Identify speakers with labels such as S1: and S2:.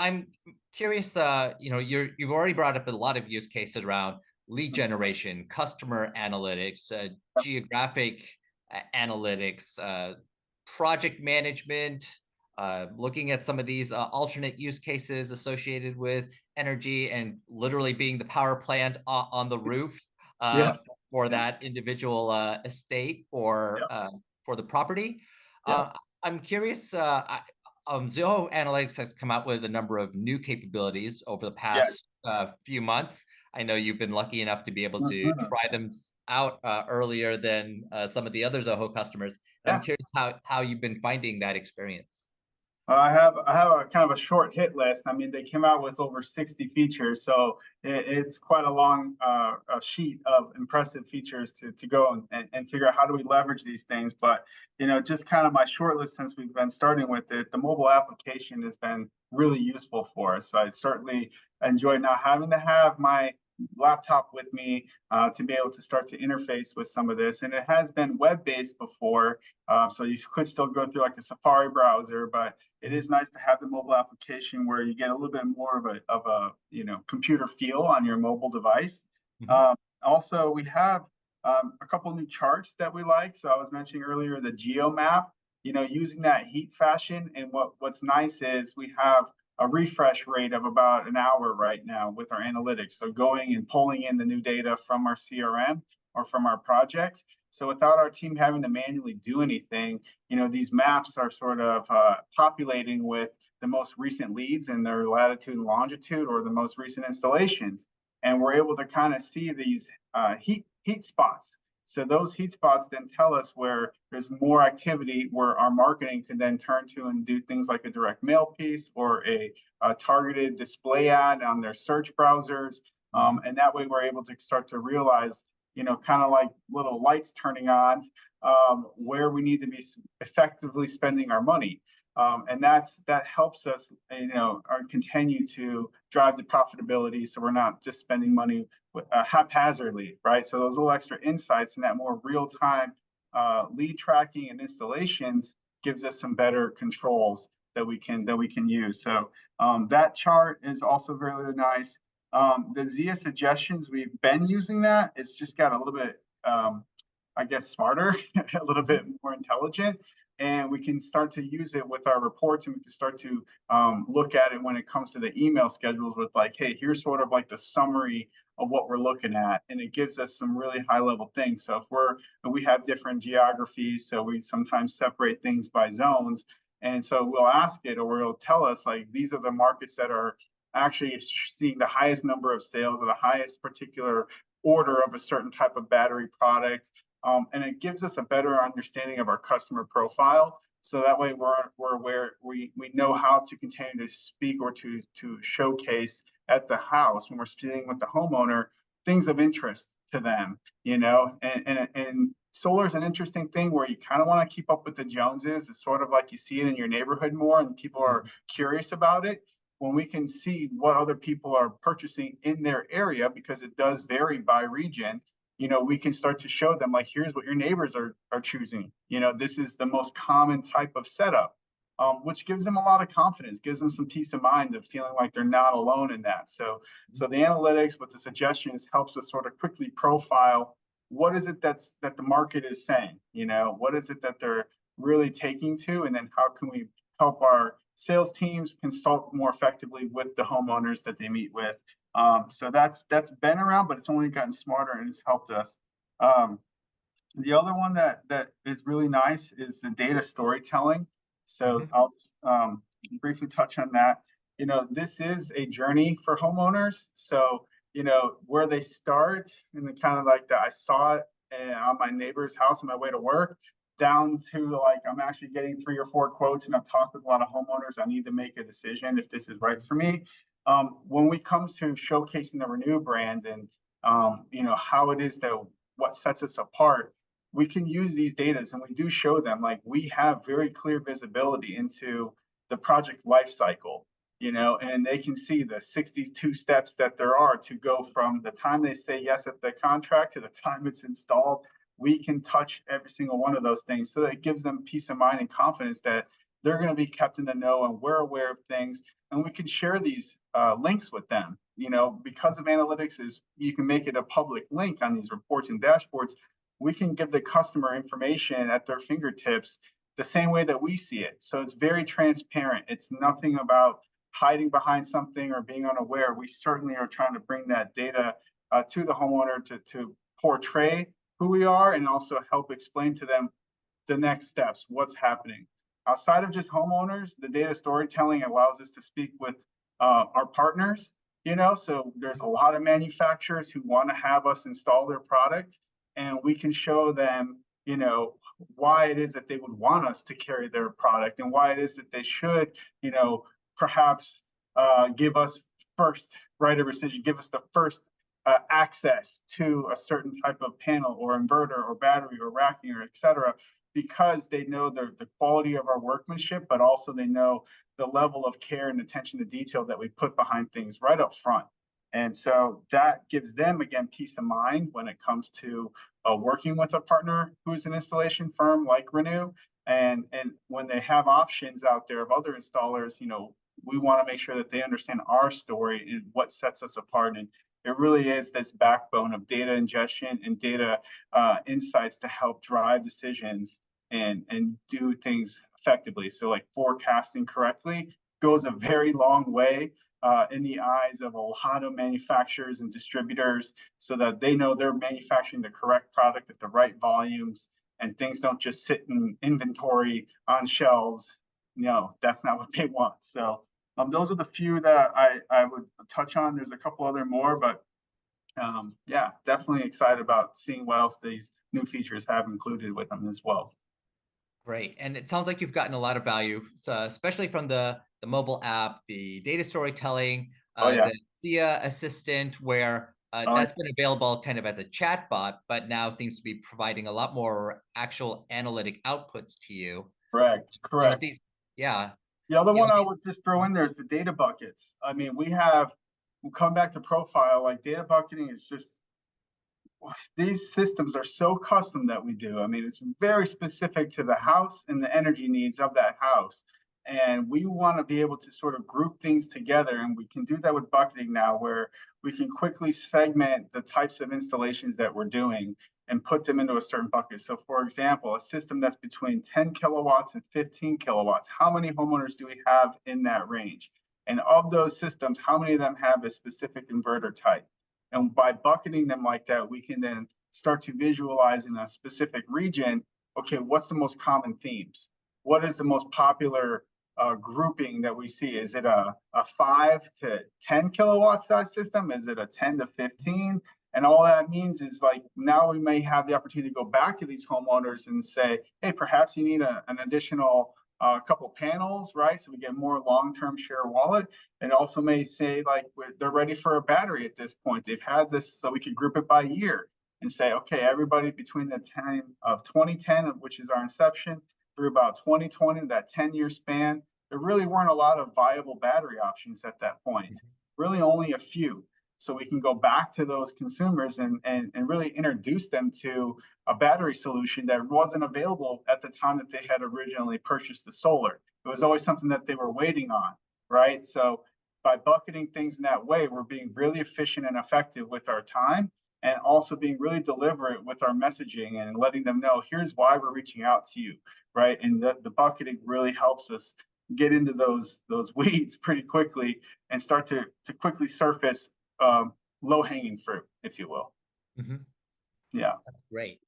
S1: I'm curious, you've already brought up a lot of use cases around lead generation, customer analytics, geographic analytics, project management, looking at some of these alternate use cases associated with energy and literally being the power plant on the roof uh,
S2: Yeah,
S1: for
S2: yeah,
S1: that individual estate or
S2: yeah,
S1: for the property.
S2: yeah,
S1: I'm curious. Zoho Analytics has come out with a number of new capabilities over the
S2: yeah.
S1: past few months. I know you've been lucky enough to be able to
S2: Mhm.
S1: try them out earlier than some of the other Zoho customers. I'm
S2: Yeah.
S1: curious how you've been finding that experience.
S2: I have a kind of a short hit list. I mean, they came out with over 60 features, so it's quite a long a sheet of impressive features to go and figure out how do we leverage these things. But just kind of my short list since we've been starting with it, the mobile application has been really useful for us. So I certainly enjoy not having to have my laptop with me to be able to start to interface with some of this. And it has been web-based before, so you could still go through like a Safari browser, but it is nice to have the mobile application where you get a little bit more of a computer feel on your mobile device.
S1: Mhm.
S2: Also, we have a couple new charts that we like. So I was mentioning earlier the geo map. Using that heat fashion, and what's nice is we have a refresh rate of about an hour right now with our analytics. So going and pulling in the new data from our CRM or from our projects. So without our team having to manually do anything, these maps are sort of populating with the most recent leads in their latitude and longitude or the most recent installations. And we're able to kind of see these heat spots. So those heat spots then tell us where there's more activity where our marketing can then turn to and do things like a direct mail piece or a targeted display ad on their search browsers.
S1: Mhm.
S2: And that way we're able to start to realize, kind of like little lights turning on where we need to be effectively spending our money. And that helps us, continue to drive the profitability. So we're not just spending money haphazardly, right? So those little extra insights and that more real time lead tracking and installations gives us some better controls that we can use. So that chart is also really nice. The Zia suggestions, we've been using that. It's just got a little bit, I guess, smarter, a little
S1: Mhm.
S2: bit more intelligent. And we can start to use it with our reports, and we can start to look at it when it comes to the email schedules with like, hey, here's sort of like the summary of what we're looking at. And it gives us some really high level things. So we have different geographies, so we sometimes separate things by zones. And so we'll ask it or it'll tell us like these are the markets that are actually seeing the highest number of sales or the highest particular order of a certain type of battery product. And it gives us a better understanding of our customer profile. So that way we're aware, we know how to continue to speak or to showcase at the house when we're speaking with the homeowner things of interest to them, and solar is an interesting thing where you kind of want to keep up with the Joneses. It's sort of like you see it in your neighborhood more and people are curious about it. When we can see what other people are purchasing in their area, because it does vary by region, we can start to show them like, here's what your neighbors are choosing. This is the most common type of setup, which gives them a lot of confidence, gives them some peace of mind of feeling like they're not alone in that. So the analytics with the suggestions helps us sort of quickly profile what is it that the market is saying. What is it that they're really taking to, and then how can we help our sales teams consult more effectively with the homeowners that they meet with. So that's been around, but it's only gotten smarter and it's helped us. Um, the other one that is really nice is the data storytelling. So
S1: Mhm.
S2: I'll just briefly touch on that. This is a journey for homeowners. So where they start and the kind of like that I saw it on my neighbor's house on my way to work, down to like I'm actually getting 3 or 4 quotes, and I've talked with a lot of homeowners. I need to make a decision if this is right for me. When we comes to showcasing the Renew brand and how it is that what sets us apart, we can use these data and we do show them like we have very clear visibility into the project life cycle, and they can see the 62 steps that there are to go from the time they say yes at the contract to the time it's installed. We can touch every single one of those things, so that it gives them peace of mind and confidence that they're going to be kept in the know, and we're aware of things, and we can share these links with them. Because of analytics is you can make it a public link on these reports and dashboards. We can give the customer information at their fingertips the same way that we see it. So it's very transparent. It's nothing about hiding behind something or being unaware. We certainly are trying to bring that data to the homeowner to portray who we are, and also help explain to them the next steps, what's happening. Outside of just homeowners, the data storytelling allows us to speak with our partners. So there's a lot of manufacturers who want to have us install their product, and we can show them, why it is that they would want us to carry their product, and why it is that they should, perhaps give us first right of rescission, give us the first access to a certain type of panel or inverter or battery or racking or et cetera, because they know the quality of our workmanship, but also they know the level of care and attention to detail that we put behind things right up front. And so that gives them, again, peace of mind when it comes to working with a partner who's an installation firm like Renu. And when they have options out there of other installers, we want to make sure that they understand our story and what sets us apart. And it really is this backbone of data ingestion and data insights to help drive decisions and do things effectively. So like forecasting correctly goes a very long way in the eyes of a lot of manufacturers and distributors, so that they know they're manufacturing the correct product at the right volumes, and things don't just sit in inventory on shelves. No, that's not what they want. So those are the few that I would touch on. There's a couple other more, but yeah, definitely excited about seeing what else these new features have included with them as well.
S1: Great. And it sounds like you've gotten a lot of value, so especially from the mobile app, the data storytelling,
S2: Oh yeah.
S1: the SIA assistant, where
S2: Oh,
S1: that's been available kind of as a chat bot, but now seems to be providing a lot more actual analytic outputs to you.
S2: correct, correct.
S1: These, yeah,
S2: The other
S1: you know,
S2: one I
S1: these,
S2: would just throw in there is the data buckets. I mean, we'll come back to profile, like data bucketing is just, these systems are so custom that we do. I mean, it's very specific to the house and the energy needs of that house. And we want to be able to sort of group things together. And we can do that with bucketing now, where we can quickly segment the types of installations that we're doing and put them into a certain bucket. So for example, a system that's between 10 kilowatts and 15 kilowatts, how many homeowners do we have in that range? And of those systems, how many of them have a specific inverter type? And by bucketing them like that, we can then start to visualize in a specific region, okay, what's the most common themes? What is the most popular grouping that we see? Is it a 5 to 10 kilowatt size system? Is it a 10 to 15? And all that means is, like, now we may have the opportunity to go back to these homeowners and say, hey, perhaps you need an additional couple panels, right? So we get more long-term share wallet. And also may say, like, they're ready for a battery at this point. They've had this, so we can group it by year and say, okay, everybody between the time of 2010, which is our inception, through about 2020, that 10-year span, there really weren't a lot of viable battery options at that point, really only a few. So we can go back to those consumers and really introduce them to a battery solution that wasn't available at the time that they had originally purchased the solar. It was always something that they were waiting on, right? So by bucketing things in that way, we're being really efficient and effective with our time, and also being really deliberate with our messaging and letting them know, here's why we're reaching out to you, right? And the bucketing really helps us get into those weeds pretty quickly and start to quickly surface low hanging fruit, if you will.
S1: Mhm.
S2: Yeah.
S1: That's great.